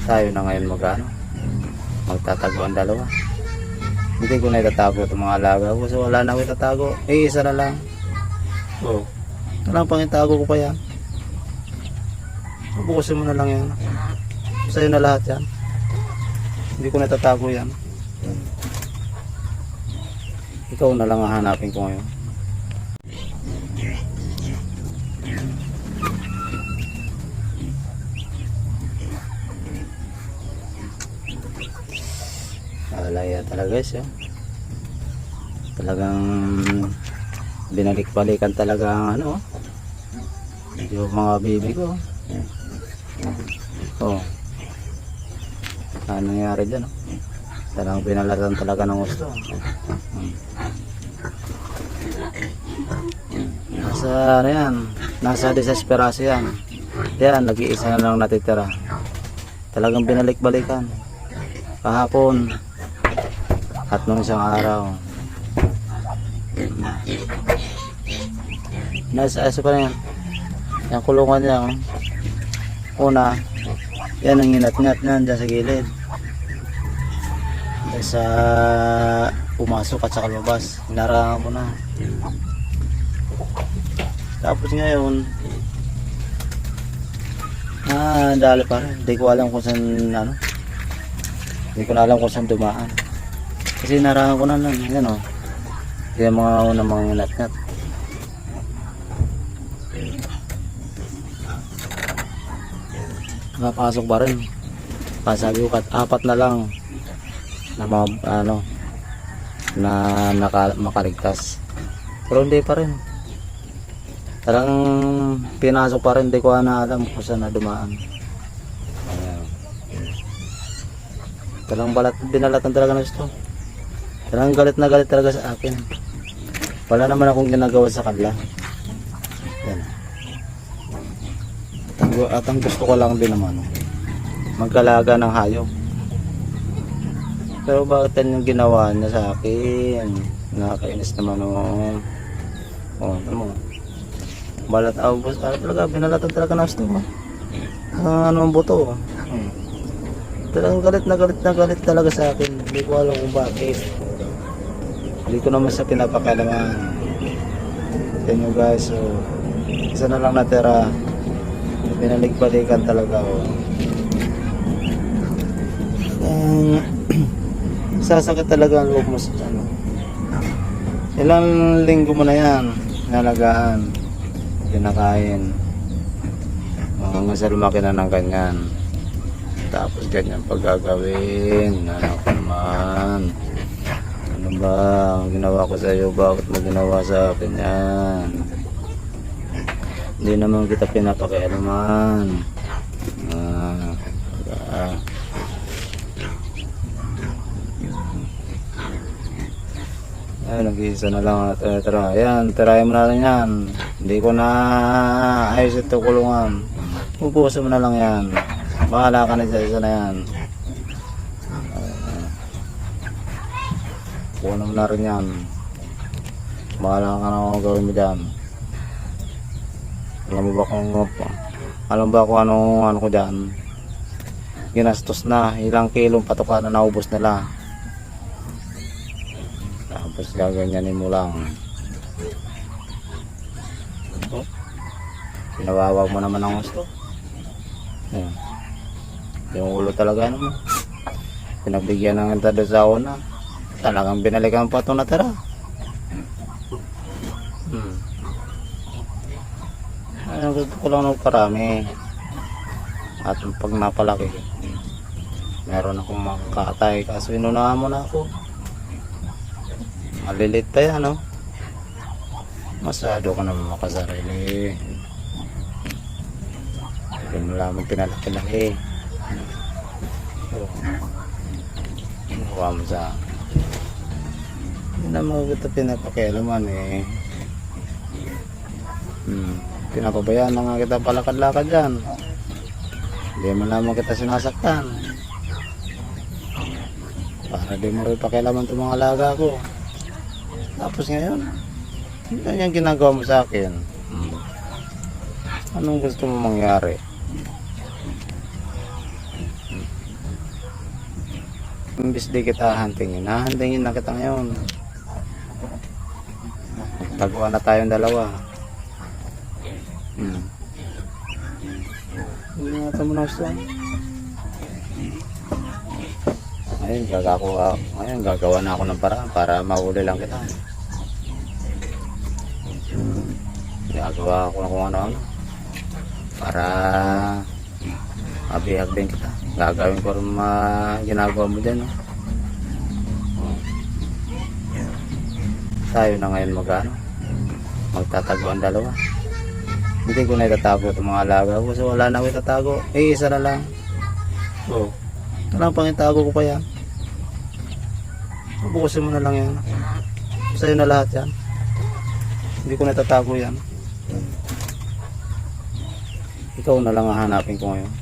tayo na ngayon magtatago ang dalawa. Hindi ko na itatago itong mga alaga ko kasi wala na ako itatago. Isa na lang. So, walang pang itago ko pa yan. Bukusin mo na lang yan. Sa'yo na lahat yan. Hindi ko na itatago yan. Ikaw na lang ang hanapin ko ngayon. Alaya talaga guys, talagang binalik-balikan talaga ang yung mga baby ko. Ano nangyari dyan, talagang pinalatan talaga ng gusto. Nasa desesperasyon yan, nag-iisa na lang natitira. Talagang binalik-balikan kahapon at nung isang araw. Nasa pa na yan. Yung kulungan niya, una, yan ang inat-ngat na dyan sa gilid. Sa pumasok at saka lumabas, hinarangan ko na. Tapos ngayon, dali pa rin. Hindi ko alam kung saan, hindi ko na alam kung saan dumaan. Kasi hinarangan ko na lang, yan yung mga unang mga inat-ngat. Nakapasok pa rin. Pasabi ko apat na lang na makaligtas. Pero hindi pa rin. Talagang pinasok pa rin, hindi ko na alam kung saan na dumaan. Talagang binalatan talaga na gusto. Talagang galit na galit talaga sa akin. Wala naman akong ginagawa sa kanila. Yan. At ang gusto ko lang din naman magkalaga ng hayop. Pero bakit yan yung ginawa niya sa akin? Nakakainis naman balat abos talaga, binalatan talaga na gusto mo. Ang buto. Talagang galit na galit talaga sa akin. Hindi ko alam kung bakit. Hindi ko naman sa pinapakialaman. Yan nyo guys, so isa na lang natira. Binalik-balikan talaga sasakit talaga ang loob mo sa ilang linggo mo na yan nalagaan, kinakain hanggang sa lumaki na ng ganyan. Tapos ganyan paggagawin. Ano ba ang ginawa ko sa iyo? Bakit mo ginawa sa akin yan? Hindi naman kita pinapakialaman. Nag-iisa na lang at tira. Ayan, tirahin mo na lang yan. Hindi ko na ayos ito kulungan. Pupuso mo na lang yan. Bahala ka na sa isa na yan. Puno mo na rin yan. Bahala ka na kung gawin mo dyan. Alam ba kung ano ko dyan? Ginastos na. Ilang kilong patuka na naubos nila. Tapos gaganyanin mo lang. Pinawawa mo naman ang gusto. Yung ulo talaga naman. Pinagbigyan ng entado sa una. Talagang binalikan pa ito natira. Gusto ko lang parami. At pag napalaki, meron akong makakatay. Kaso inunahan mo na ako. Malilit pa yan, Masado ka naman makasarili. Hindi mo lamang pinalaki-laki. Nakuha mo sa hindi naman kita pinapakialaman pinapabayaan na nga kita palakad-lakad dyan. Hindi mo lamang kita sinasaktan. Para di mo rin pakialaman itong mga alaga ko. Tapos ngayon, yan yung ginagawa mo sa akin. Anong gusto mo mangyari? Imbis di kita hantingin, nahantingin na kita ngayon. Taguan na tayong dalawa. Hindi nga ito mo na gusto. Ngayon gagawa na ako ng paraan para mahuli lang kita. Gagawa ako na kung ano-ano para mabihag din kita. Gagawin ko rin ginagawa mo din, no? Tayo na ngayon magtatago ang dalawa. Hindi ko na itatago itong mga alaga ko kasi wala na ako itatago. Isa na lang. So, ito lang pang itago ko pa yan. Bukusin mo na lang yan. Sa'yo na lahat yan. Hindi ko na itatago yan. Ikaw na lang ang hanapin ko ngayon.